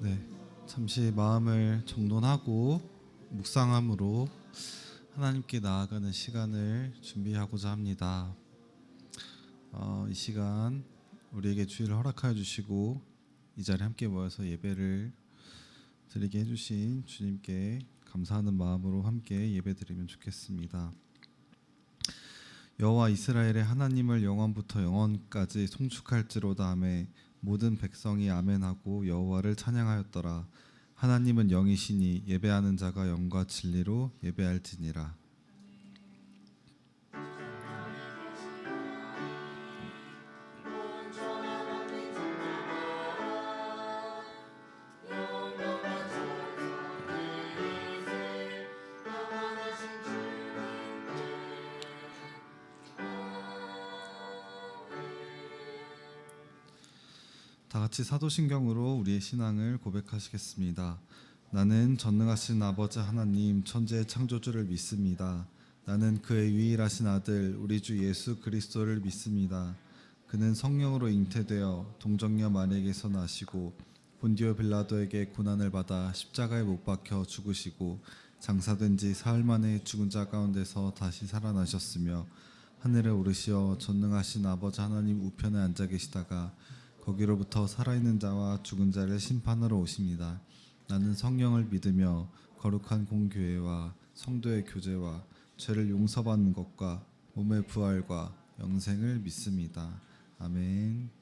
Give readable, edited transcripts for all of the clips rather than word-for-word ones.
네, 잠시 마음을 정돈하고 묵상함으로 하나님께 나아가는 시간을 준비하고자 합니다. 이 시간 우리에게 주의를 허락하여 주시고 이 자리에 함께 모여서 예배를 드리게 해주신 주님께 감사하는 마음으로 함께 예배드리면 좋겠습니다. 여호와 이스라엘의 하나님을 영원부터 영원까지 송축할지로다 하매 모든 백성이 아멘하고 여호와를 찬양하였더라. 하나님은 영이시니 예배하는 자가 영과 진리로 예배할지니라. 다 같이 사도신경으로 우리의 신앙을 고백하시겠습니다. 나는 전능하신 아버지 하나님 천지의 창조주를 믿습니다. 나는 그의 유일하신 아들 우리 주 예수 그리스도를 믿습니다. 그는 성령으로 잉태되어 동정녀 마리아에게서 나시고 본디오 빌라도에게 고난을 받아 십자가에 못 박혀 죽으시고 장사된 지 사흘 만에 죽은 자 가운데서 다시 살아나셨으며 하늘에 오르시어 전능하신 아버지 하나님 우편에 앉아 계시다가 거기로부터 살아있는 자와 죽은 자를 심판하러 오십니다. 나는 성령을 믿으며 거룩한 공교회와 성도의 교제와 죄를 용서받는 것과 몸의 부활과 영생을 믿습니다. 아멘.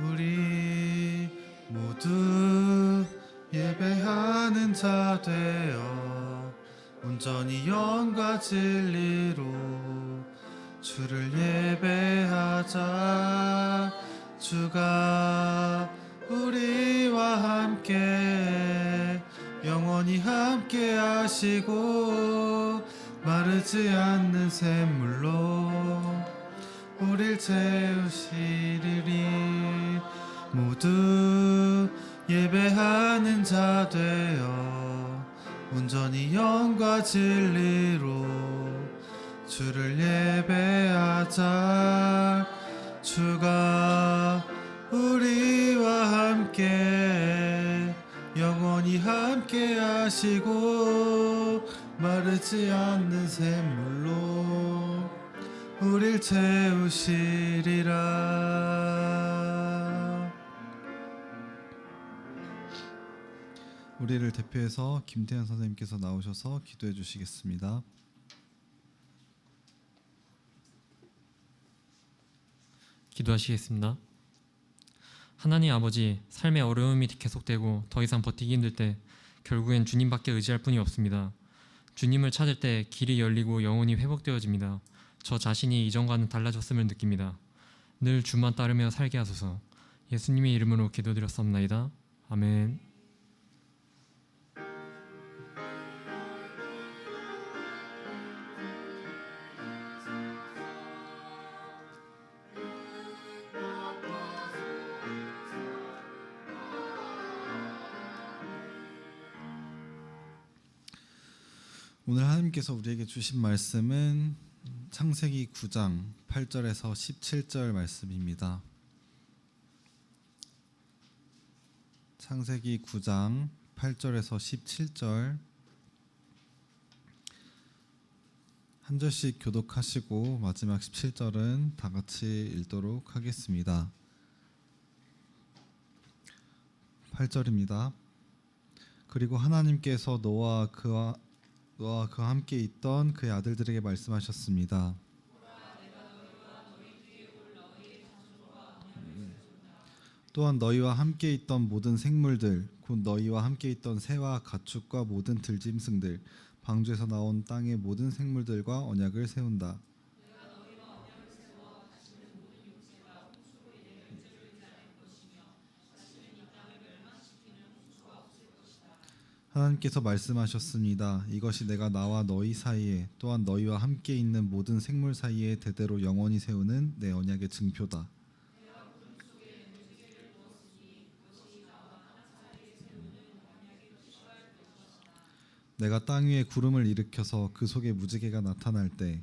우리 모두 예배하는 자 되어 온전히 영과 진리로 주를 예배하자. 주가 우리와 함께 영원히 함께 하시고 마르지 않는 샘물로 우릴 채우시리니 모두 예배하는 자 되어 온전히 영과 진리로 주를 예배하자. 주가 우리와 함께 영원히 함께 하시고 마르지 않는 샘물로 우릴 채우시리라. 우리를 대표해서 김태현 선생님께서 나오셔서 기도해 주시겠습니다. 기도하시겠습니다. 하나님 아버지, 삶의 어려움이 계속되고 더 이상 버티기 힘들 때 결국엔 주님밖에 의지할 뿐이 없습니다. 주님을 찾을 때 길이 열리고 영혼이 회복되어집니다. 저 자신이 이전과는 달라졌음을 느낍니다. 늘 주만 따르며 살게 하소서. 예수님의 이름으로 기도드렸사옵나이다. 아멘. 오늘 하나님께서 우리에게 주신 말씀은 창세기 9장 8절에서 17절 말씀입니다. 창세기 9장 8절에서 17절 한 절씩 교독하시고 마지막 17절은 다 같이 읽도록 하겠습니다. 8절입니다. 그리고 하나님께서 노아와 그와 함께 있던 그의 아들들에게 말씀하셨습니다. 또한 너희와 함께 있던 모든 생물들 곧 너희와 함께 있던 새와 가축과 모든 들짐승들 방주에서 나온 땅의 모든 생물들과 언약을 세운다. 하나님께서 말씀하셨습니다. 이것이 내가 나와 너희 사이에 또한 너희와 함께 있는 모든 생물 사이에 대대로 영원히 세우는 내 언약의 증표다. 내가 땅 위에 구름을 일으켜서 그 속에 무지개가 나타날 때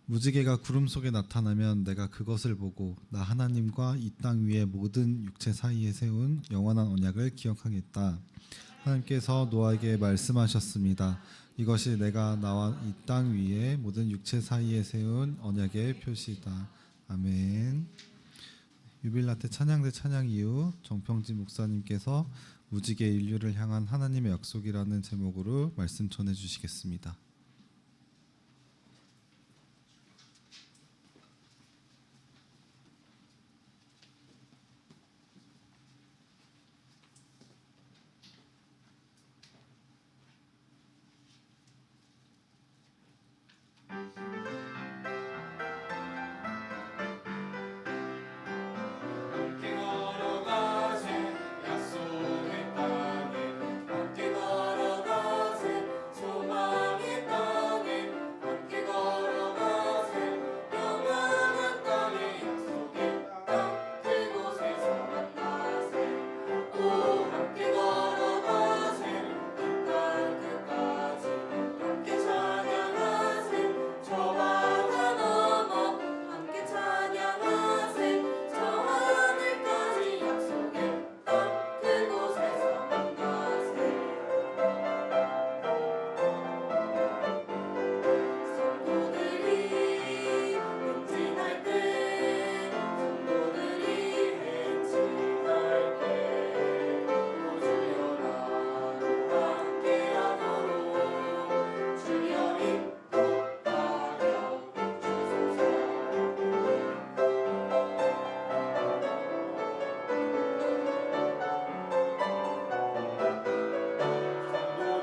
무지개가 구름 속에 나타나면 내가 그것을 보고 나 하나님과 이 땅 위의 모든 육체 사이에 세운 영원한 언약을 기억하겠다. 하나님께서 노아에게 말씀하셨습니다. 이것이 내가 나와 이 땅 위의 모든 육체 사이에 세운 언약의 표시다. 아멘. 유빌라테 찬양대 찬양 이후 정평진 목사님께서 무지개 인류를 향한 하나님의 약속이라는 제목으로 말씀 전해 주시겠습니다. 함께 걸어가세 약속의 땅에 함께 걸어가세 소망의 땅에 함께 걸어가세 영원한 땅의 약속의 땅 그곳에서 만나세 오 함께 걸어가세 이 땅 끝까지 함께 찬양하세 저 바다 넘어 함께 찬양하세 저 하늘까지 약속의 땅 그곳에서 만나세 성도들이 행진할 때 성도들이 행진할 때 주여 나로 함께하도록 주여 인도하여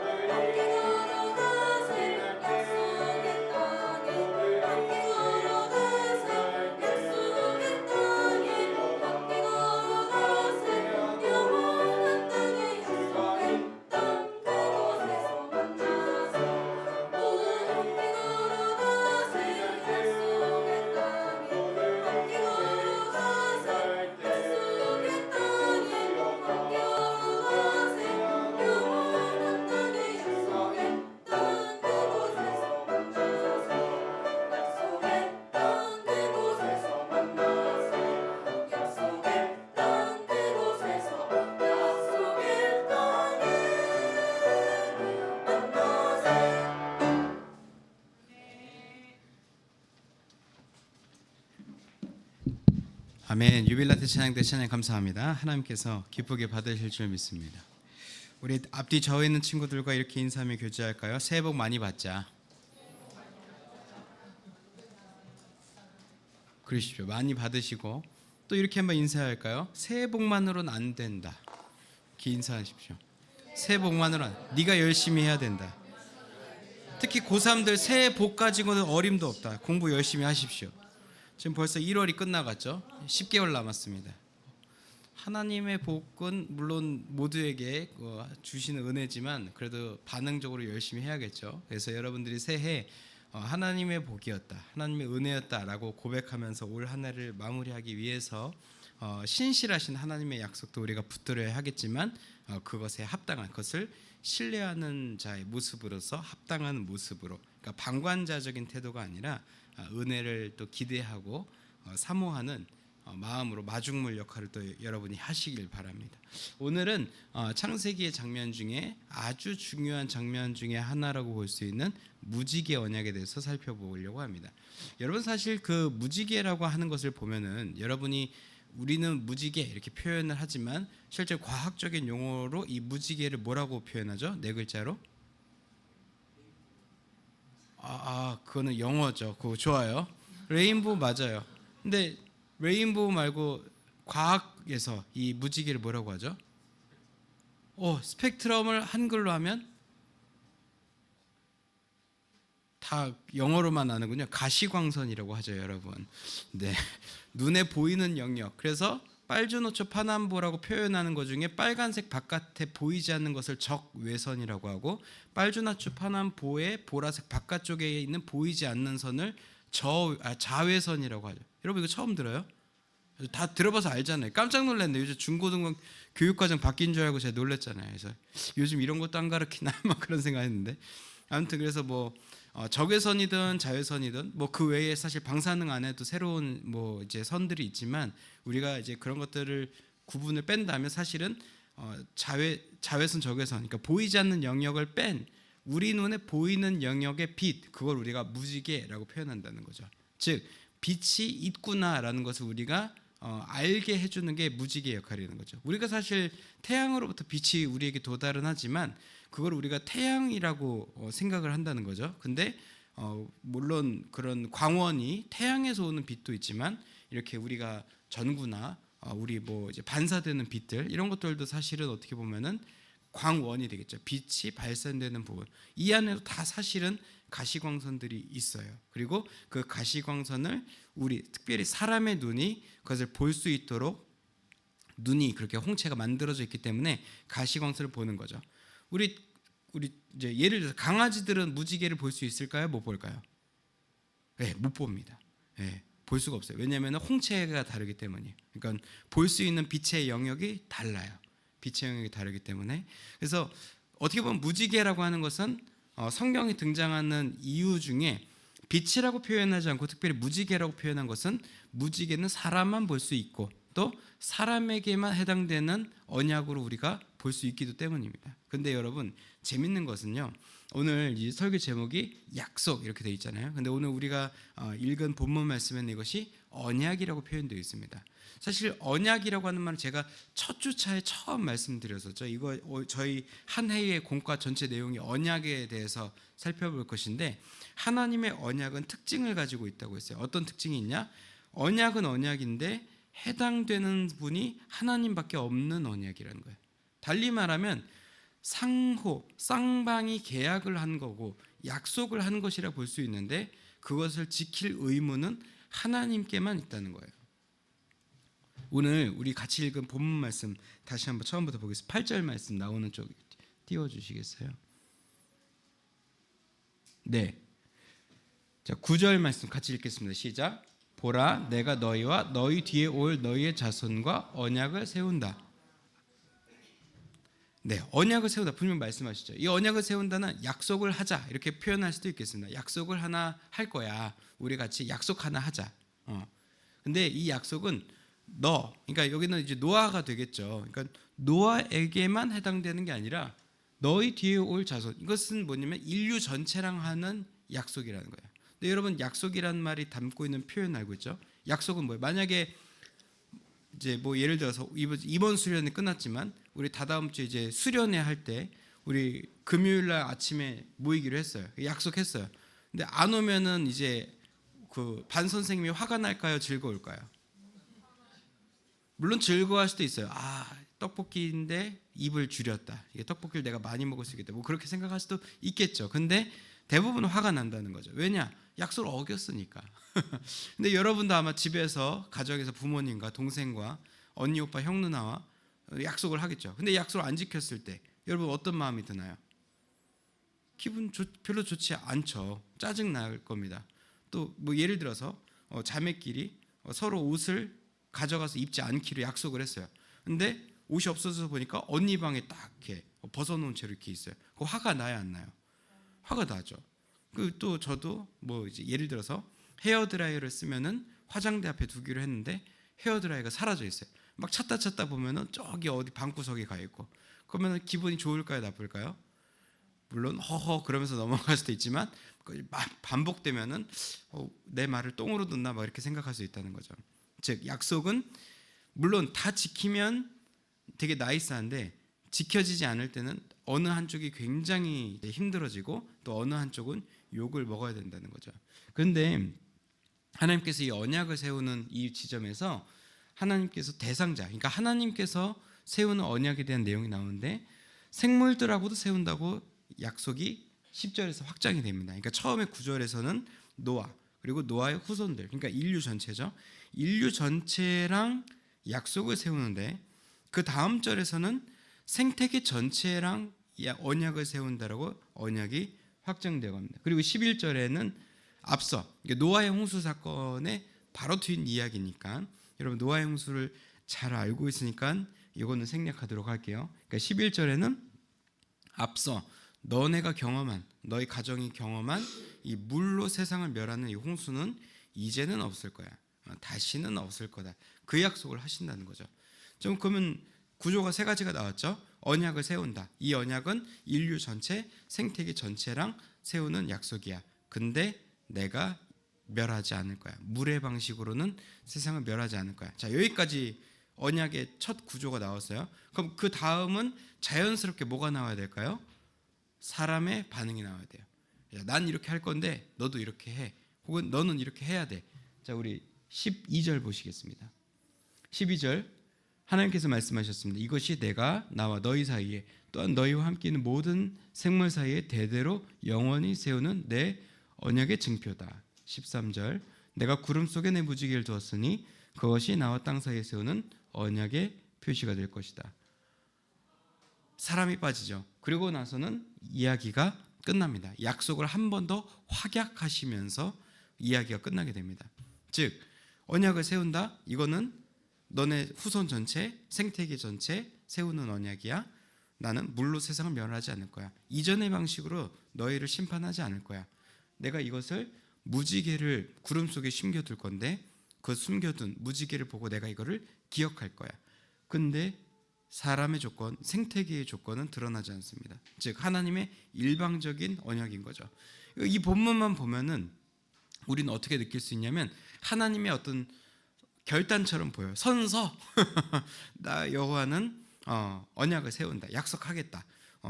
함께 걸어가세 약속의 땅에 함께 걸어가세 약속의 땅에 함께 걸어가세 영원한 땅의 약속의 땅 그곳에서 만나세 오 함께 걸어가세 약속의 땅에 함께 걸어가세 약속의 땅에 함께 걸어가세 영원한 땅의 약속의 땅 그곳에서 만나세 약속의 땅 그곳에서 만나세 약속의 땅 그곳에서 약속의 땅에 만나세 아멘. 유빌라테 찬양대 찬양 감사합니다. 하나님께서 기쁘게 받으실 줄 믿습니다. 우리 앞뒤 저에 있는 친구들과 이렇게 인사하며 교제할까요? 새해 복 많이 받자. 그러십시오. 많이 받으시고 또 이렇게 한번 인사할까요? 새해 복만으로는 안 된다. 이렇게 인사하십시오. 새해 복만으로는 네가 열심히 해야 된다. 특히 고3들 새해 복 가지고는 어림도 없다. 공부 열심히 하십시오. 지금 벌써 1월이 끝나갔죠. 10개월 남았습니다. 하나님의 복은 물론 모두에게 주시는 은혜지만 그래도 반응적으로 열심히 해야겠죠. 그래서 여러분들이 새해 하나님의 복이었다, 하나님의 은혜였다라고 고백하면서 올 한 해를 마무리하기 위해서 신실하신 하나님의 약속도 우리가 붙들어야 하겠지만 그것에 합당한 것을 신뢰하는 자의 모습으로서 합당한 모습으로, 그러니까 방관자적인 태도가 아니라 은혜를 또 기대하고 사모하는 마음으로 마중물 역할을 또 여러분이 하시길 바랍니다. 오늘은 창세기의 장면 중에 아주 중요한 장면 중에 하나라고 볼 수 있는 무지개 언약에 대해서 살펴보려고 합니다. 여러분 사실 그 무지개라고 하는 것을 보면은 여러분이 우리는 무지개 이렇게 표현을 하지만 실제 과학적인 용어로 이 무지개를 뭐라고 표현하죠? 네 글자로? 그거는 영어죠. 그거 좋아요. 레인보우 맞아요. 근데 레인보우 말고 과학에서 이 무지개를 뭐라고 하죠? 스펙트럼을 한글로 하면 다 영어로만 아는군요. 가시광선이라고 하죠, 여러분. 네, 눈에 보이는 영역. 그래서 빨주노초 파남보라고 표현하는 것 중에 빨간색 바깥에 보이지 않는 것을 적외선이라고 하고 빨주노초 파남보의 보라색 바깥쪽에 있는 보이지 않는 선을 자외선이라고 하죠. 여러분 이거 처음 들어요? 다 들어봐서 알잖아요. 깜짝 놀랐네. 요즘 중고등부 교육과정 바뀐 줄 알고 제가 놀랐잖아요. 그래서 요즘 이런 것도 안 가르치나 막 그런 생각했는데 아무튼 그래서 뭐 적외선이든 자외선이든 뭐 그 외에 사실 방사능 안에도 새로운 뭐 이제 선들이 있지만 우리가 이제 그런 것들을 구분을 뺀다면 사실은 자외선 적외선 그러니까 보이지 않는 영역을 뺀 우리 눈에 보이는 영역의 빛 그걸 우리가 무지개라고 표현한다는 거죠. 즉 빛이 있구나라는 것을 우리가 알게 해주는 게 무지개 역할이라는 거죠. 우리가 사실 태양으로부터 빛이 우리에게 도달은 하지만 그걸 우리가 태양이라고 생각을 한다는 거죠. 근데 물론 그런 광원이 태양에서 오는 빛도 있지만 이렇게 우리가 전구나 우리 뭐 이제 반사되는 빛들 이런 것들도 사실은 어떻게 보면은 광원이 되겠죠. 빛이 발산되는 부분 이 안에도 다 사실은 가시광선들이 있어요. 그리고 그 가시광선을 우리 특별히 사람의 눈이 그것을 볼 수 있도록 눈이 그렇게 홍채가 만들어져 있기 때문에 가시광선을 보는 거죠. 우리 이제 예를 들어서 강아지들은 무지개를 볼 수 있을까요? 못 볼까요? 네, 못 봅니다. 네, 볼 수가 없어요. 왜냐하면 홍채가 다르기 때문이에요. 그러니까 볼 수 있는 빛의 영역이 달라요. 빛의 영역이 다르기 때문에 그래서 어떻게 보면 무지개라고 하는 것은 성경에 등장하는 이유 중에 빛이라고 표현하지 않고 특별히 무지개라고 표현한 것은 무지개는 사람만 볼 수 있고 또 사람에게만 해당되는 언약으로 우리가 볼 수 있기도 때문입니다. 근데 여러분 재밌는 것은요. 오늘 이 설교 제목이 약속 이렇게 되어 있잖아요. 근데 오늘 우리가 읽은 본문 말씀에는 이것이 언약이라고 표현되어 있습니다. 사실 언약이라고 하는 말은 제가 첫 주차에 처음 말씀드렸었죠. 이거 저희 한 해의 공과 전체 내용이 언약에 대해서 살펴볼 것인데 하나님의 언약은 특징을 가지고 있다고 했어요. 어떤 특징이 있냐? 언약은 언약인데 해당되는 분이 하나님밖에 없는 언약이라는 거예요. 달리 말하면 쌍방이 계약을 한 거고 약속을 한 것이라 볼 수 있는데 그것을 지킬 의무는 하나님께만 있다는 거예요. 오늘 우리 같이 읽은 본문 말씀 다시 한번 처음부터 보겠습니다. 8절 말씀 나오는 쪽 띄워주시겠어요? 네. 자, 9절 말씀 같이 읽겠습니다. 시작. 보라, 내가 너희와 너희 뒤에 올 너희의 자손과 언약을 세운다. 네, 언약을 세우다 분명 말씀하시죠. 이 언약을 세운다는 약속을 하자 이렇게 표현할 수도 있겠습니다. 약속을 하나 할 거야. 우리 같이 약속 하나 하자. 근데 이 약속은 그러니까 여기는 이제 노아가 되겠죠. 그러니까 노아에게만 해당되는 게 아니라 너희 뒤에 올 자손. 이것은 뭐냐면 인류 전체랑 하는 약속이라는 거예요. 근데 여러분 약속이라는 말이 담고 있는 표현 알고 있죠? 약속은 뭐예요? 만약에 이제 뭐 예를 들어서 이번 수련이 끝났지만 우리 다다음 주 이제 수련회 할 때 우리 금요일 날 아침에 모이기로 했어요. 약속했어요. 근데 안 오면은 이제 그 반 선생님이 화가 날까요? 즐거울까요? 물론 즐거워할 수도 있어요. 떡볶이인데 입을 줄였다. 이게 떡볶이를 내가 많이 먹을 수 있겠다. 뭐 그렇게 생각할 수도 있겠죠. 근데 대부분 화가 난다는 거죠. 왜냐? 약속을 어겼으니까. 근데 여러분도 아마 집에서 가정에서 부모님과 동생과 언니, 오빠, 형, 누나와 약속을 하겠죠. 근데 약속을 안 지켰을 때 여러분 어떤 마음이 드나요? 기분 별로 좋지 않죠. 짜증 날 겁니다. 또 뭐 예를 들어서 자매끼리 서로 옷을 가져가서 입지 않기로 약속을 했어요. 근데 옷이 없어져서 보니까 언니 방에 딱 이렇게 벗어놓은 채로 이렇게 있어요. 그 화가 나야 안 나요? 화가 나죠. 또 저도 뭐 이제 예를 들어서 헤어 드라이어를 쓰면은 화장대 앞에 두기로 했는데 헤어 드라이어가 사라져 있어요. 막 찾다 보면은 저기 어디 방구석에 가 있고 그러면은 기분이 좋을까요, 나쁠까요? 물론 허허 그러면서 넘어갈 수도 있지만 반복되면은 내 말을 똥으로 듣나 막 이렇게 생각할 수 있다는 거죠. 즉 약속은 물론 다 지키면 되게 나이스한데 지켜지지 않을 때는 어느 한쪽이 굉장히 힘들어지고 또 어느 한쪽은 욕을 먹어야 된다는 거죠. 그런데 하나님께서 이 언약을 세우는 이 지점에서 하나님께서 대상자, 그러니까 하나님께서 세우는 언약에 대한 내용이 나오는데 생물들하고도 세운다고 약속이 10절에서 확장이 됩니다. 그러니까 처음에 9절에서는 노아 그리고 노아의 후손들, 그러니까 인류 전체죠. 인류 전체랑 약속을 세우는데 그 다음 절에서는 생태계 전체랑 언약을 세운다라고 언약이 확정되어 갑니다. 그리고 11절에는 앞서 노아의 홍수 사건의 바로 뒤인 이야기니까 여러분 노아의 홍수를 잘 알고 있으니까 이거는 생략하도록 할게요. 그러니까 11절에는 앞서 너네가 경험한 너희 가정이 경험한 이 물로 세상을 멸하는 이 홍수는 이제는 없을 거야. 다시는 없을 거다. 그 약속을 하신다는 거죠. 좀 그러면 구조가 세 가지가 나왔죠. 언약을 세운다. 이 언약은 인류 전체, 생태계 전체랑 세우는 약속이야. 근데 내가 멸하지 않을 거야. 물의 방식으로는 세상을 멸하지 않을 거야. 자, 여기까지 언약의 첫 구조가 나왔어요. 그럼 그 다음은 자연스럽게 뭐가 나와야 될까요? 사람의 반응이 나와야 돼요. 야, 난 이렇게 할 건데 너도 이렇게 해. 혹은 너는 이렇게 해야 돼. 자, 우리 12절 보시겠습니다. 12절 하나님께서 말씀하셨습니다. 이것이 내가 나와 너희 사이에 또한 너희와 함께 있는 모든 생물 사이에 대대로 영원히 세우는 내 언약의 증표다. 13절 내가 구름 속에 내 무지개를 두었으니 그것이 나와 땅 사이에 세우는 언약의 표시가 될 것이다. 사람이 빠지죠. 그리고 나서는 이야기가 끝납니다. 약속을 한 번 더 확약하시면서 이야기가 끝나게 됩니다. 즉 언약을 세운다. 이거는 너네 후손 전체, 생태계 전체 세우는 언약이야. 나는 물로 세상을 멸하지 않을 거야. 이전의 방식으로 너희를 심판하지 않을 거야. 내가 이것을 무지개를 구름 속에 숨겨둘 건데 그 숨겨둔 무지개를 보고 내가 이거를 기억할 거야. 근데 사람의 조건, 생태계의 조건은 드러나지 않습니다. 즉 하나님의 일방적인 언약인 거죠. 이 본문만 보면은 우리는 어떻게 느낄 수 있냐면 하나님의 어떤 결단처럼 보여요. 선서 나 여호와는 언약을 세운다. 약속하겠다.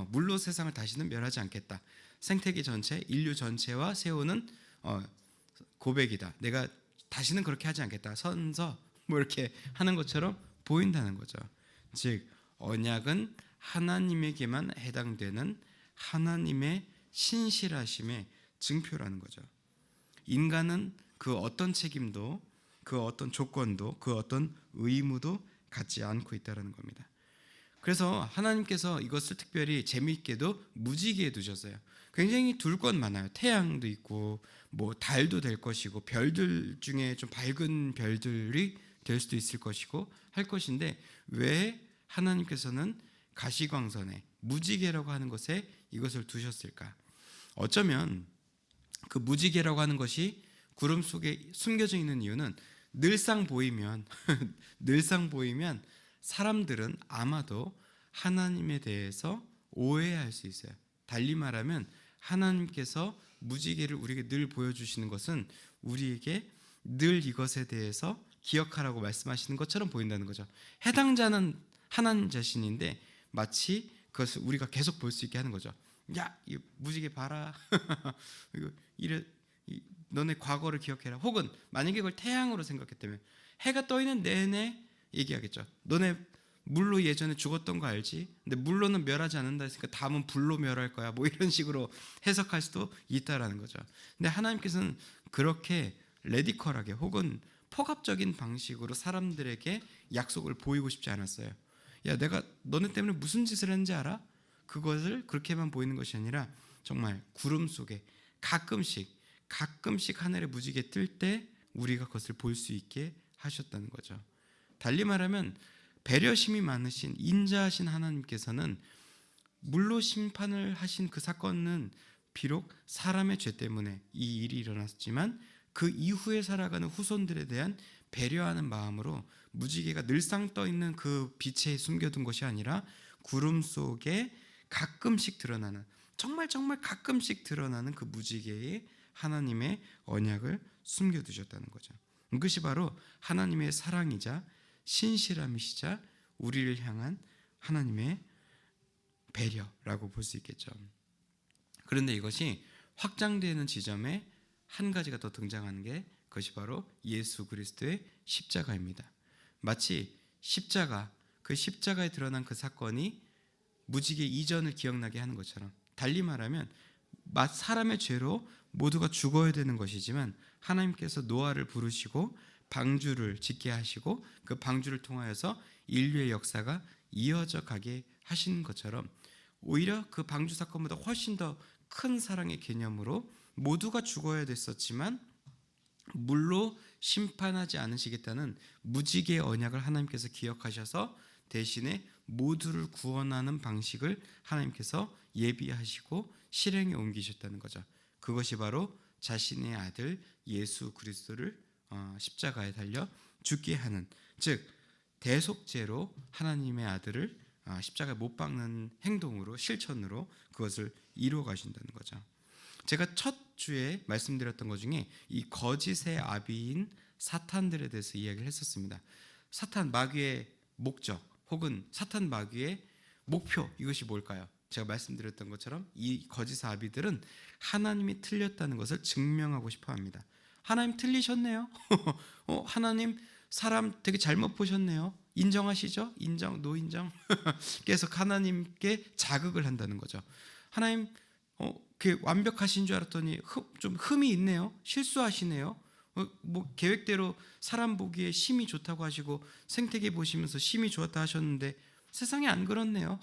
물로 세상을 다시는 멸하지 않겠다. 생태계 전체, 인류 전체와 세우는 고백이다. 내가 다시는 그렇게 하지 않겠다. 선서 뭐 이렇게 하는 것처럼 보인다는 거죠. 즉 언약은 하나님에게만 해당되는 하나님의 신실하심의 증표라는 거죠. 인간은 그 어떤 책임도 그 어떤 조건도 그 어떤 의무도 갖지 않고 있다는 겁니다. 그래서 하나님께서 이것을 특별히 재미있게도 무지개에 두셨어요. 굉장히 둘 건 많아요. 태양도 있고 뭐 달도 될 것이고 별들 중에 좀 밝은 별들이 될 수도 있을 것이고 할 것인데 왜 하나님께서는 가시광선에 무지개라고 하는 것에 이것을 두셨을까? 어쩌면 그 무지개라고 하는 것이 구름 속에 숨겨져 있는 이유는 늘상 보이면 사람들은 아마도 하나님에 대해서 오해할 수 있어요. 달리 말하면 하나님께서 무지개를 우리에게 늘 보여주시는 것은 우리에게 늘 이것에 대해서 기억하라고 말씀하시는 것처럼 보인다는 거죠. 해당자는 하나님 자신인데 마치 그것을 우리가 계속 볼 수 있게 하는 거죠. 야, 이 무지개 봐라. 이거 너네 과거를 기억해라. 혹은 만약에 그걸 태양으로 생각했다면 해가 떠 있는 내내 얘기하겠죠. 너네 물로 예전에 죽었던 거 알지? 근데 물로는 멸하지 않는다 했으니까 다음은 불로 멸할 거야. 뭐 이런 식으로 해석할 수도 있다라는 거죠. 근데 하나님께서는 그렇게 레디컬하게 혹은 폭압적인 방식으로 사람들에게 약속을 보이고 싶지 않았어요. 야, 내가 너네 때문에 무슨 짓을 했는지 알아? 그것을 그렇게만 보이는 것이 아니라 정말 구름 속에 가끔씩 하늘에 무지개 뜰 때 우리가 그것을 볼 수 있게 하셨다는 거죠. 달리 말하면 배려심이 많으신 인자하신 하나님께서는 물로 심판을 하신 그 사건은 비록 사람의 죄 때문에 이 일이 일어났지만 그 이후에 살아가는 후손들에 대한 배려하는 마음으로 무지개가 늘상 떠 있는 그 빛에 숨겨둔 것이 아니라 구름 속에 가끔씩 드러나는 정말 가끔씩 드러나는 그 무지개에 하나님의 언약을 숨겨두셨다는 거죠. 그것이 바로 하나님의 사랑이자 신실함이시자 우리를 향한 하나님의 배려라고 볼 수 있겠죠. 그런데 이것이 확장되는 지점에 한 가지가 더 등장하는 게 그것이 바로 예수 그리스도의 십자가입니다. 마치 그 십자가에 드러난 그 사건이 무지개 이전을 기억나게 하는 것처럼 달리 말하면 사람의 죄로 모두가 죽어야 되는 것이지만 하나님께서 노아를 부르시고 방주를 짓게 하시고 그 방주를 통하여서 인류의 역사가 이어져 가게 하신 것처럼 오히려 그 방주 사건보다 훨씬 더 큰 사랑의 개념으로 모두가 죽어야 됐었지만 물로 심판하지 않으시겠다는 무지개의 언약을 하나님께서 기억하셔서 대신에 모두를 구원하는 방식을 하나님께서 예비하시고 실행에 옮기셨다는 거죠. 그것이 바로 자신의 아들 예수 그리스도를 십자가에 달려 죽게 하는, 즉 대속죄로 하나님의 아들을 십자가에 못 박는 행동으로, 실천으로 그것을 이루어 가신다는 거죠. 제가 첫 주에 말씀드렸던 것 중에 이 거짓의 아비인 사탄들에 대해서 이야기를 했었습니다. 사탄 마귀의 목적 혹은 사탄 마귀의 목표, 이것이 뭘까요? 제가 말씀드렸던 것처럼 이 거짓의 아비들은 하나님이 틀렸다는 것을 증명하고 싶어 합니다. 하나님 틀리셨네요. 하나님 사람 되게 잘못 보셨네요. 인정하시죠? 인정, 노인정. 계속 하나님께 자극을 한다는 거죠. 하나님 완벽하신 줄 알았더니 좀 흠이 있네요. 실수하시네요. 뭐 계획대로 사람 보기에 심이 좋다고 하시고 생태계 보시면서 심이 좋았다 하셨는데 세상에 안 그렇네요.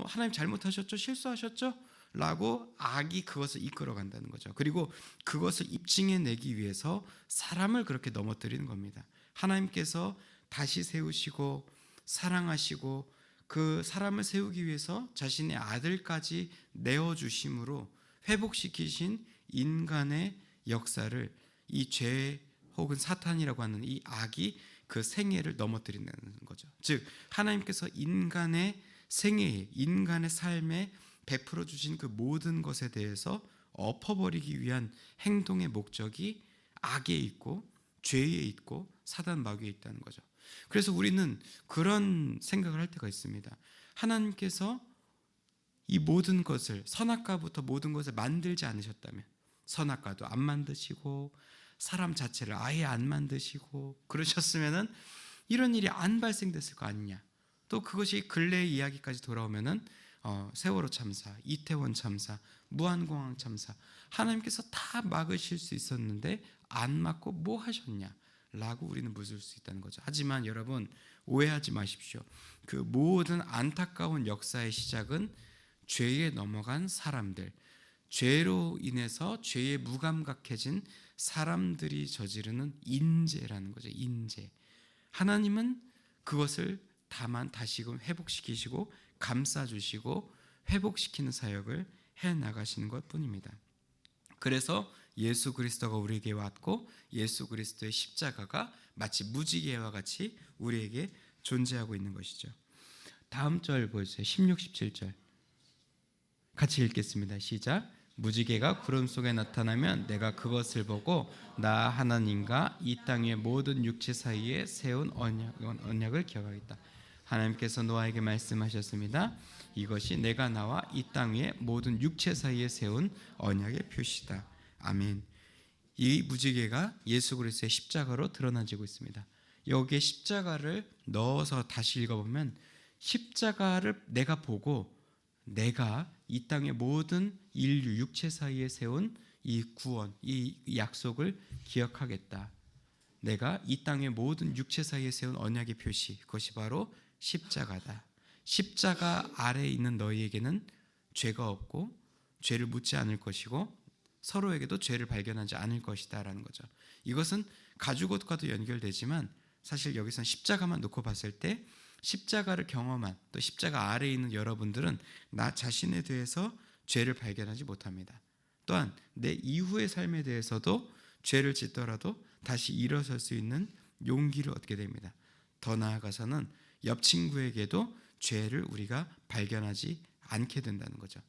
하나님 잘못하셨죠? 실수하셨죠? 라고 악이 그것을 이끌어 간다는 거죠. 그리고 그것을 입증해내기 위해서 사람을 그렇게 넘어뜨리는 겁니다. 하나님께서 다시 세우시고 사랑하시고 그 사람을 세우기 위해서 자신의 아들까지 내어주심으로 회복시키신 인간의 역사를 이 죄 혹은 사탄이라고 하는 이 악이 그 생애를 넘어뜨린다는 거죠. 즉 하나님께서 인간의 생애에, 인간의 삶에 베풀어 주신 그 모든 것에 대해서 엎어버리기 위한 행동의 목적이 악에 있고 죄에 있고 사단 마귀에 있다는 거죠. 그래서 우리는 그런 생각을 할 때가 있습니다. 하나님께서 이 모든 것을, 선악과부터 모든 것을 만들지 않으셨다면, 선악과도 안 만드시고 사람 자체를 아예 안 만드시고 그러셨으면은 이런 일이 안 발생됐을 거 아니냐. 또 그것이 근래의 이야기까지 돌아오면은 세월호 참사, 이태원 참사, 무한공항 참사, 하나님께서 다 막으실 수 있었는데 안 막고 뭐 하셨냐 라고 우리는 묻을 수 있다는 거죠. 하지만 여러분 오해하지 마십시오. 그 모든 안타까운 역사의 시작은 죄에 넘어간 사람들, 죄로 인해서 죄에 무감각해진 사람들이 저지르는 인재라는 거죠. 인재. 하나님은 그것을 다만 다시금 회복시키시고 감싸주시고 회복시키는 사역을 해나가시는 것뿐입니다. 그래서 예수 그리스도가 우리에게 왔고 예수 그리스도의 십자가가 마치 무지개와 같이 우리에게 존재하고 있는 것이죠. 다음 절 보여주세요. 16, 17절 같이 읽겠습니다. 시작. 무지개가 구름 속에 나타나면 내가 그것을 보고 나 하나님과 이 땅의 모든 육체 사이에 세운 언약을 기억하겠다. 하나님께서 노아에게 말씀하셨습니다. 이것이 내가 나와 이 땅 위의 모든 육체 사이에 세운 언약의 표시다. 아멘. 이 무지개가 예수 그리스도의 십자가로 드러나지고 있습니다. 여기에 십자가를 넣어서 다시 읽어보면 십자가를 내가 보고 내가 이 땅의 모든 인류 육체 사이에 세운 이 구원, 이 약속을 기억하겠다. 내가 이 땅의 모든 육체 사이에 세운 언약의 표시, 그것이 바로 십자가다. 십자가 아래에 있는 너희에게는 죄가 없고 죄를 묻지 않을 것이고 서로에게도 죄를 발견하지 않을 것이다 라는 거죠. 이것은 가죽옷과도 연결되지만 사실 여기서는 십자가만 놓고 봤을 때 십자가를 경험한, 또 십자가 아래에 있는 여러분들은 나 자신에 대해서 죄를 발견하지 못합니다. 또한 내 이후의 삶에 대해서도 죄를 짓더라도 다시 일어설 수 있는 용기를 얻게 됩니다. 더 나아가서는 옆 친구에게도 죄를 우리가 발견하지 않게 된다는 거죠.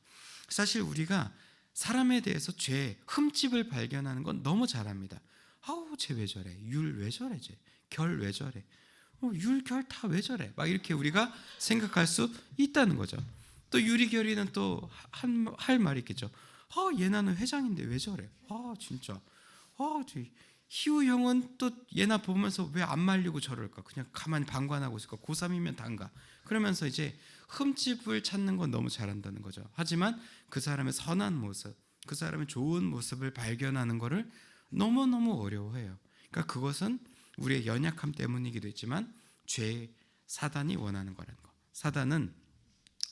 사실 우리가 사람에 대해서 죄, 흠집을 발견하는 건 너무 잘합니다. 아우 쟤 왜 저래, 율 왜 저래, 쟤 결 왜 저래, 율, 결 다 왜 저래, 막 이렇게 우리가 생각할 수 있다는 거죠. 또 유리, 결이는 또 할 말이 있겠죠. 얘나는 회장인데 왜 저래, 진짜 희우 형은 또 얘나 보면서 왜 안 말리고 저럴까, 그냥 가만히 방관하고 있을까, 고3이면 단가, 그러면서 이제 흠집을 찾는 건 너무 잘한다는 거죠. 하지만 그 사람의 선한 모습, 그 사람의 좋은 모습을 발견하는 것을 너무너무 어려워해요. 그러니까 그것은 우리의 연약함 때문이기도 했지만 죄, 사단이 원하는 거라는 거. 사단은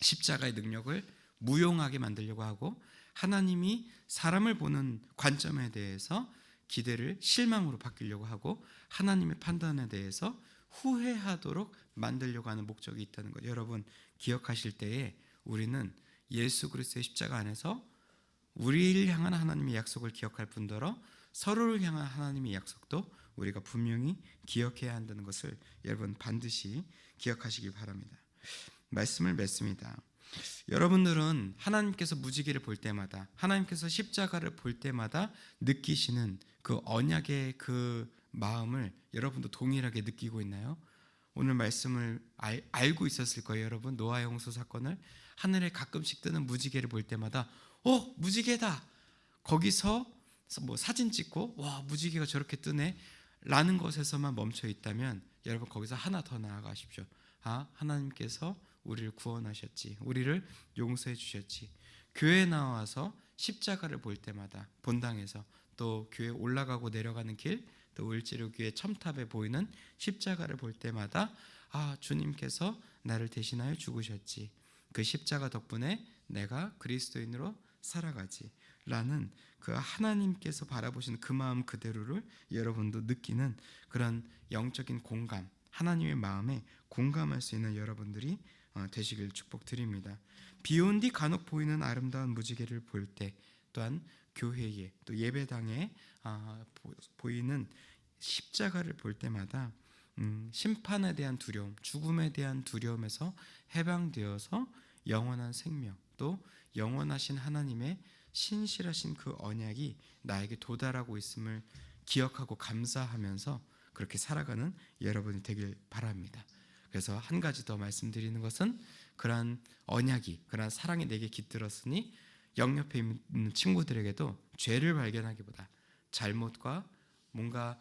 십자가의 능력을 무용하게 만들려고 하고 하나님이 사람을 보는 관점에 대해서 기대를 실망으로 바뀌려고 하고 하나님의 판단에 대해서 후회하도록 만들려고 하는 목적이 있다는 것. 여러분 기억하실 때에 우리는 예수 그리스도의 십자가 안에서 우리를 향한 하나님의 약속을 기억할 뿐더러 서로를 향한 하나님의 약속도 우리가 분명히 기억해야 한다는 것을 여러분 반드시 기억하시길 바랍니다. 말씀을 맺습니다. 여러분들은 하나님께서 무지개를 볼 때마다, 하나님께서 십자가를 볼 때마다 느끼시는 그 언약의 그 마음을 여러분도 동일하게 느끼고 있나요? 오늘 말씀을 알고 있었을 거예요. 여러분 노아 홍수 사건을 하늘에 가끔씩 뜨는 무지개를 볼 때마다 무지개다, 거기서 뭐 사진 찍고 와 무지개가 저렇게 뜨네 라는 것에서만 멈춰 있다면 여러분 거기서 하나 더 나아가십시오. 하나님께서 우리를 구원하셨지, 우리를 용서해 주셨지. 교회에 나와서 십자가를 볼 때마다 본당에서 또 교회 올라가고 내려가는 길, 또 을지로교회 첨탑에 보이는 십자가를 볼 때마다 주님께서 나를 대신하여 죽으셨지, 그 십자가 덕분에 내가 그리스도인으로 살아가지 라는 그 하나님께서 바라보시는 그 마음 그대로를 여러분도 느끼는 그런 영적인 공감, 하나님의 마음에 공감할 수 있는 여러분들이 되시길 축복드립니다. 비온 뒤 간혹 보이는 아름다운 무지개를 볼 때, 또한 교회에 또 예배당에 보이는 십자가를 볼 때마다 심판에 대한 두려움, 죽음에 대한 두려움에서 해방되어서 영원한 생명, 또 영원하신 하나님의 신실하신 그 언약이 나에게 도달하고 있음을 기억하고 감사하면서 그렇게 살아가는 여러분이 되길 바랍니다. 그래서 한 가지 더 말씀드리는 것은 그러한 언약이, 그러한 사랑이 내게 깃들었으니 영옆에 있는 친구들에게도 죄를 발견하기보다, 잘못과 뭔가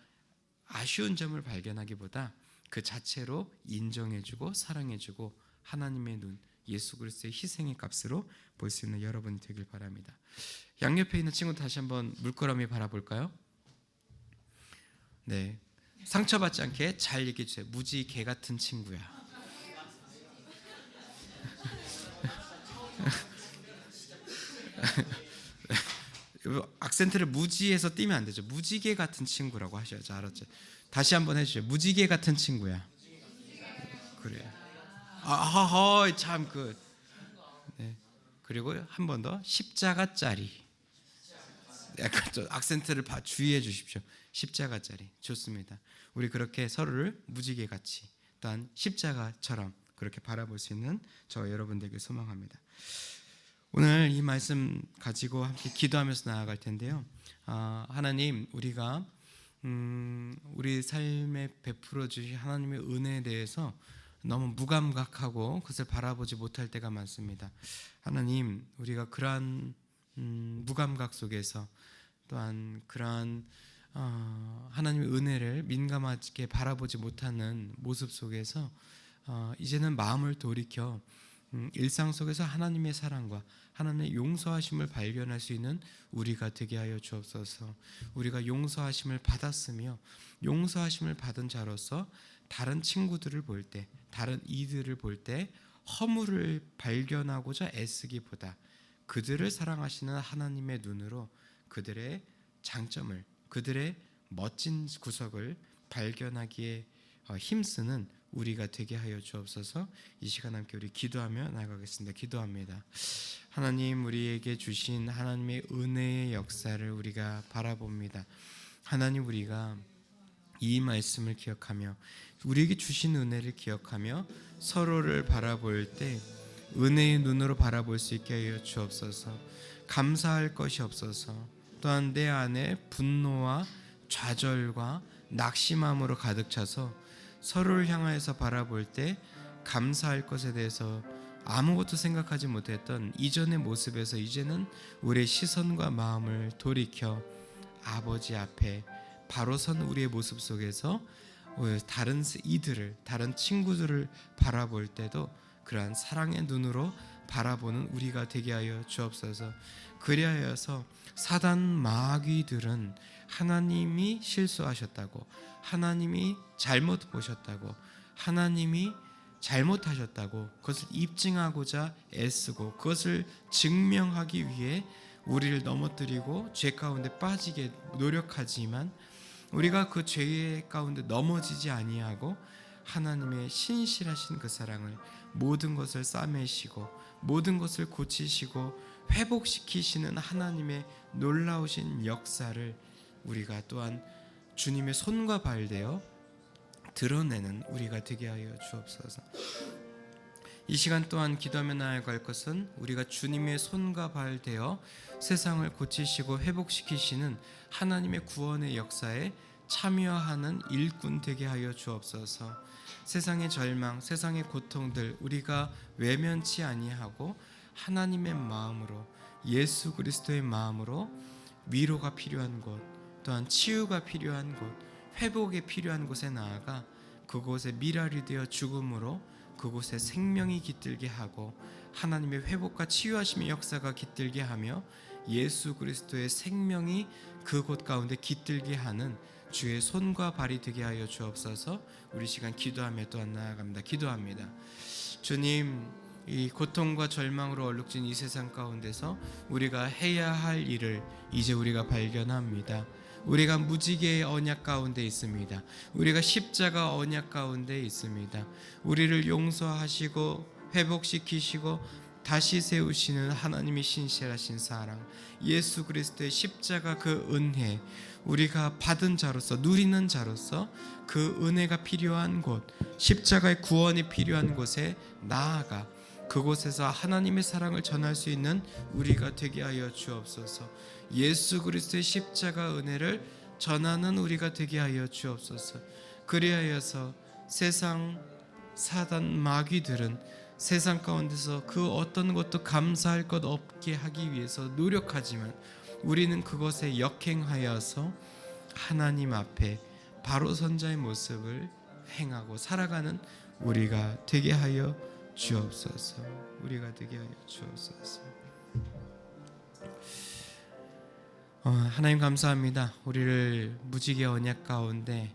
아쉬운 점을 발견하기보다 그 자체로 인정해주고 사랑해주고 하나님의 눈, 예수 그리스도의 희생의 값으로 볼 수 있는 여러분이 되길 바랍니다. 양옆에 있는 친구 다시 한번 물끄러미 바라볼까요? 네, 상처받지 않게 잘 얘기해 주세요. 무지 개 같은 친구야. 악센트를 무지에서 띄면 안 되죠. 무지개 같은 친구라고 하셔야죠. 알았죠? 다시 한번 해주세요. 무지개 같은 친구야. 그래요. 참 그. 네. 그리고 한 번 더 십자가짜리. 약간 좀 악센트를 주의해 주십시오. 십자가짜리. 좋습니다. 우리 그렇게 서로를 무지개 같이, 또한 십자가처럼 그렇게 바라볼 수 있는 저 여러분 되길 소망합니다. 오늘 이 말씀 가지고 함께 기도하면서 나아갈 텐데요. 하나님, 우리가 우리 삶에 베풀어 주신 하나님의 은혜에 대해서 너무 무감각하고 그것을 바라보지 못할 때가 많습니다. 하나님, 우리가 그러한 무감각 속에서, 또한 그러한 하나님의 은혜를 민감하게 바라보지 못하는 모습 속에서 이제는 마음을 돌이켜 일상 속에서 하나님의 사랑과 하나님의 용서하심을 발견할 수 있는 우리가 되게 하여 주옵소서. 우리가 용서하심을 받았으며 용서하심을 받은 자로서 다른 친구들을 볼 때, 다른 이들을 볼 때 허물을 발견하고자 애쓰기보다 그들을 사랑하시는 하나님의 눈으로 그들의 장점을, 그들의 멋진 구석을 발견하기에 힘쓰는 우리가 되게 하여 주옵소서. 이 시간 함께 우리 기도하며 나가겠습니다. 기도합니다. 하나님, 우리에게 주신 하나님의 은혜의 역사를 우리가 바라봅니다. 하나님, 우리가 이 말씀을 기억하며 우리에게 주신 은혜를 기억하며 서로를 바라볼 때 은혜의 눈으로 바라볼 수 있게 하여 주옵소서. 감사할 것이 없어서, 또한 내 안에 분노와 좌절과 낙심함으로 가득 차서 서로를 향하여서 바라볼 때 감사할 것에 대해서 아무것도 생각하지 못했던 이전의 모습에서 이제는 우리의 시선과 마음을 돌이켜 아버지 앞에 바로 선 우리의 모습 속에서 다른 이들을, 다른 친구들을 바라볼 때도 그러한 사랑의 눈으로 바라보는 우리가 되게 하여 주옵소서. 그리하여서 사단 마귀들은 하나님이 실수하셨다고, 하나님이 잘못 보셨다고, 하나님이 잘못하셨다고 그것을 입증하고자 애쓰고 그것을 증명하기 위해 우리를 넘어뜨리고 죄 가운데 빠지게 노력하지만 우리가 그 죄 가운데 넘어지지 아니하고 하나님의 신실하신 그 사랑을 모든 것을 싸매시고 모든 것을 고치시고 회복시키시는 하나님의 놀라우신 역사를 우리가 또한 주님의 손과 발되어 드러내는 우리가 되게 하여 주옵소서. 이 시간 또한 기도하며 나아갈 것은 우리가 주님의 손과 발되어 세상을 고치시고 회복시키시는 하나님의 구원의 역사에 참여하는 일꾼 되게 하여 주옵소서. 세상의 절망, 세상의 고통들 우리가 외면치 아니하고 하나님의 마음으로, 예수 그리스도의 마음으로 위로가 필요한 곳, 또한 치유가 필요한 곳, 회복이 필요한 곳에 나아가 그곳에 미랄이 되어 죽음으로 그곳에 생명이 깃들게 하고 하나님의 회복과 치유하심의 역사가 깃들게 하며 예수 그리스도의 생명이 그곳 가운데 깃들게 하는 주의 손과 발이 되게 하여 주옵소서. 우리 시간 기도하며 또한 나아갑니다. 기도합니다. 주님, 이 고통과 절망으로 얼룩진 이 세상 가운데서 우리가 해야 할 일을 이제 우리가 발견합니다. 우리가 무지개의 언약 가운데 있습니다. 우리가 십자가 언약 가운데 있습니다. 우리를 용서하시고 회복시키시고 다시 세우시는 하나님의 신실하신 사랑, 예수 그리스도의 십자가 그 은혜, 우리가 받은 자로서 누리는 자로서 그 은혜가 필요한 곳, 십자가의 구원이 필요한 곳에 나아가 그곳에서 하나님의 사랑을 전할 수 있는 우리가 되게 하여 주옵소서. 예수 그리스도의 십자가 은혜를 전하는 우리가 되게 하여 주옵소서. 그리하여서 세상 사단 마귀들은 세상 가운데서 그 어떤 것도 감사할 것 없게 하기 위해서 노력하지만 우리는 그것에 역행하여서 하나님 앞에 바로 선자의 모습을 행하고 살아가는 우리가 되게 하여 주옵소서. 우리가 되게 하여 주옵소서. 하나님 감사합니다. 우리를 무지개 언약 가운데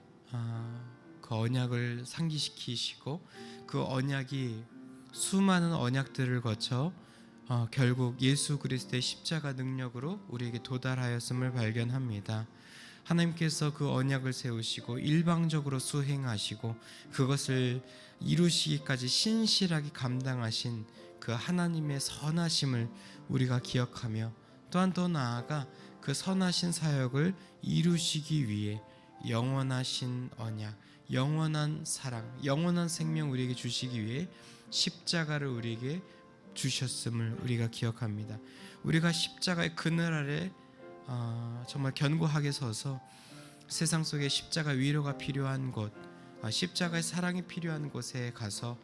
그 언약을 상기시키시고 그 언약이 수많은 언약들을 거쳐 결국 예수 그리스도의 십자가 능력으로 우리에게 도달하였음을 발견합니다. 하나님께서 그 언약을 세우시고 일방적으로 수행하시고 그것을 이루시기까지 신실하게 감당하신 그 하나님의 선하심을 우리가 기억하며 또한 더 나아가 그 선하신 사역을 이루시기 위해 영원하신 언약, 영원한 사랑, 영원한 생명 우리에게 주시기 위해 십자가를 우리에게 주셨음을 우리가 기억합니다. 우리가 십자가의 그늘 아래 정말 견고하게 서서 세상 속에 십자가 위로가 필요한 곳, 십자가의 사랑이 필요한 곳에 가서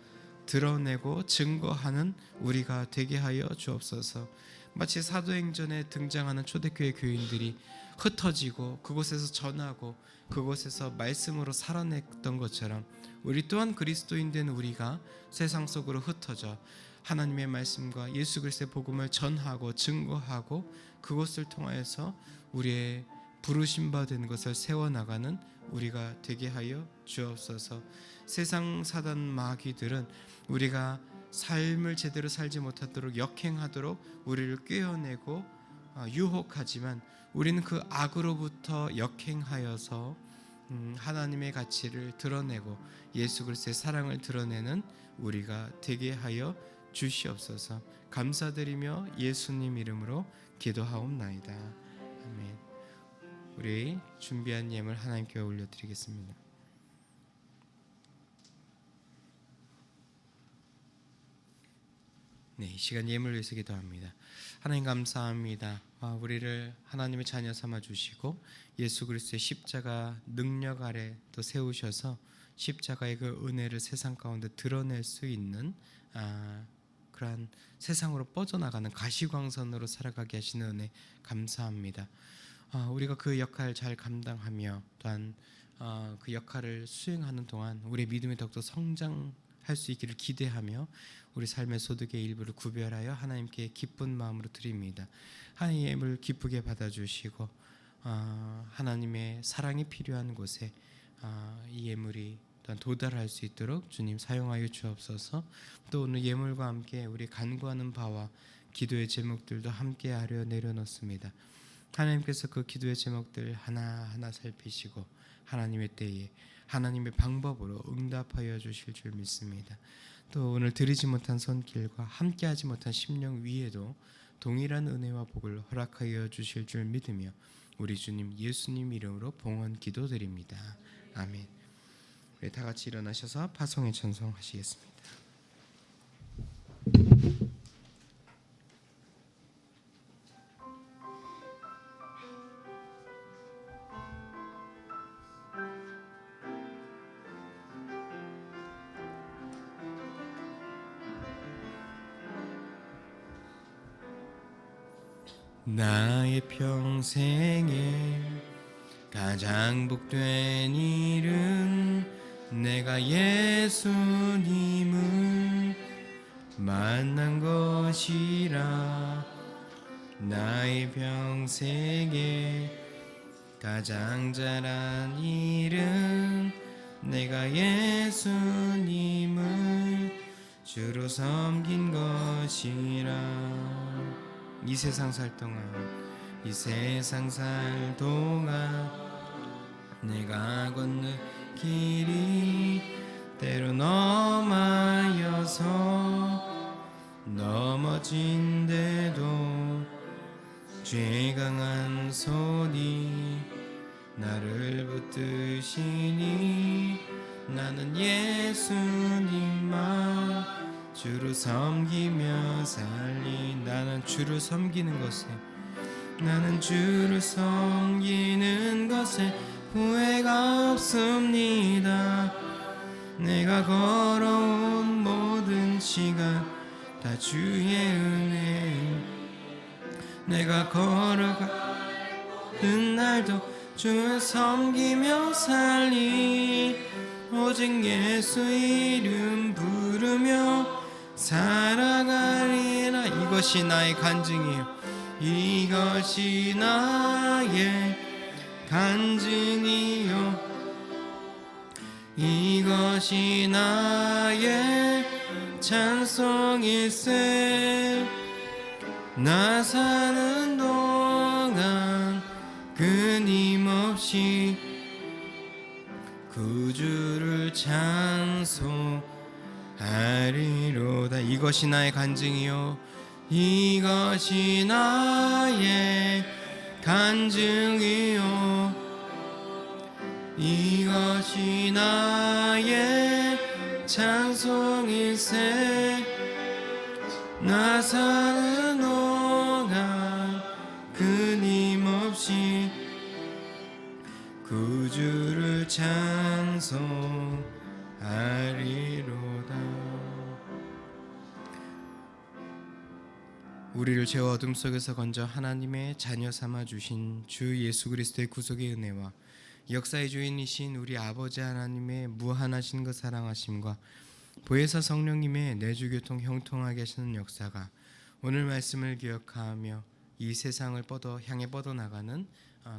드러내고 증거하는 우리가 되게 하여 주옵소서. 마치 사도행전에 등장하는 초대교회 교인들이 흩어지고 그곳에서 전하고 그곳에서 말씀으로 살아냈던 것처럼 우리 또한 그리스도인 된 우리가 세상 속으로 흩어져 하나님의 말씀과 예수 그리스도의 복음을 전하고 증거하고 그것을 통하여서 우리의 부르심 받은 것을 세워나가는 우리가 되게 하여 주옵소서. 세상 사단 마귀들은 우리가 삶을 제대로 살지 못하도록 역행하도록 우리를 꿰어내고 유혹하지만 우리는 그 악으로부터 역행하여서 하나님의 가치를 드러내고 예수 그리스도의 사랑을 드러내는 우리가 되게 하여 주시옵소서. 감사드리며 예수님 이름으로 기도하옵나이다. 아멘. 우리 준비한 예물 하나님께 올려드리겠습니다. 네, 이 시간 예물을 위해서 기도합니다. 하나님 감사합니다. 우리를 하나님의 자녀 삼아 주시고 예수 그리스도의 십자가 능력 아래 또 세우셔서 십자가의 그 은혜를 세상 가운데 드러낼 수 있는 그러한 세상으로 뻗어나가는 가시광선으로 살아가게 하시는 은혜 감사합니다. 우리가 그 역할을 잘 감당하며 또한 그 역할을 수행하는 동안 우리의 믿음이 더욱더 성장할 수 있기를 기대하며 우리 삶의 소득의 일부를 구별하여 하나님께 기쁜 마음으로 드립니다. 하나님의 예물 기쁘게 받아주시고 하나님의 사랑이 필요한 곳에 이 예물이 도달할 수 있도록 주님 사용하여 주옵소서. 또 오늘 예물과 함께 우리 간구하는 바와 기도의 제목들도 함께 하려 내려놓습니다. 하나님께서 그 기도의 제목들 하나하나 살피시고 하나님의 때에 하나님의 방법으로 응답하여 주실 줄 믿습니다. 또 오늘 드리지 못한 손길과 함께하지 못한 심령 위에도 동일한 은혜와 복을 허락하여 주실 줄 믿으며 우리 주님 예수님 이름으로 봉헌 기도드립니다. 아멘. 우리 다 같이 일어나셔서 파송의 찬송하시겠습니다. 나의 평생에 가장 복된 일은 내가 예수님을 만난 것이라. 나의 평생에 가장 잘한 일은 내가 예수님을 주로 섬긴 것이라. 이 세상 살 동안 내가 걷는 길이 때론 험하여서 넘어진데도 죄 강한 손이 나를 붙드시니 나는 예수님만 주를 섬기며 살리. 나는 주를 섬기는 것에 후회가 없습니다. 내가 걸어온 모든 시간 다 주의 은혜. 내가 걸어가는 날도 주를 섬기며 살리. 오직 예수 이름 부르며 살아가리라. 이것이 나의 간증이요. 이것이 나의 간증이요. 이것이 나의 찬송일세. 나 사는 동안 끊임없이 구주를 찬송하리로다. 이것이 나의 간증이요. 이것이 나의 간증이요. 이것이 나의 찬송일세. 나 사는 동안 끊임없이 구주를 찬송하리로다. 우리를 죄와 어둠 속에서 건져 하나님의 자녀 삼아 주신 주 예수 그리스도의 구속의 은혜와 역사의 주인이신 우리 아버지 하나님의 무한하신 그 사랑하심과 보혜사 성령님의 내주교통 형통하게 하시는 역사가 오늘 말씀을 기억하며 이 세상을 향해 뻗어나가는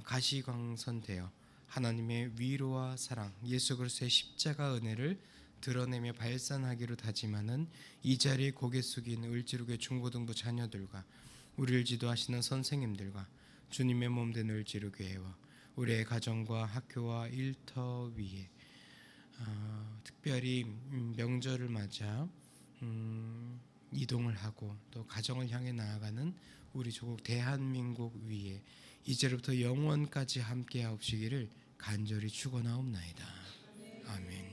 가시광선 되어 하나님의 위로와 사랑, 예수 그리스도의 십자가 은혜를 드러내며 발산하기로 다짐하는 이 자리에 고개 숙인 을지로교회 중고등부 자녀들과 우리를 지도하시는 선생님들과 주님의 몸된 을지로교회와 우리의 가정과 학교와 일터 위에 특별히 명절을 맞아 이동을 하고 또 가정을 향해 나아가는 우리 조국 대한민국 위에 이제로부터 영원까지 함께 하옵시기를 간절히 축원하옵나이다. 아멘.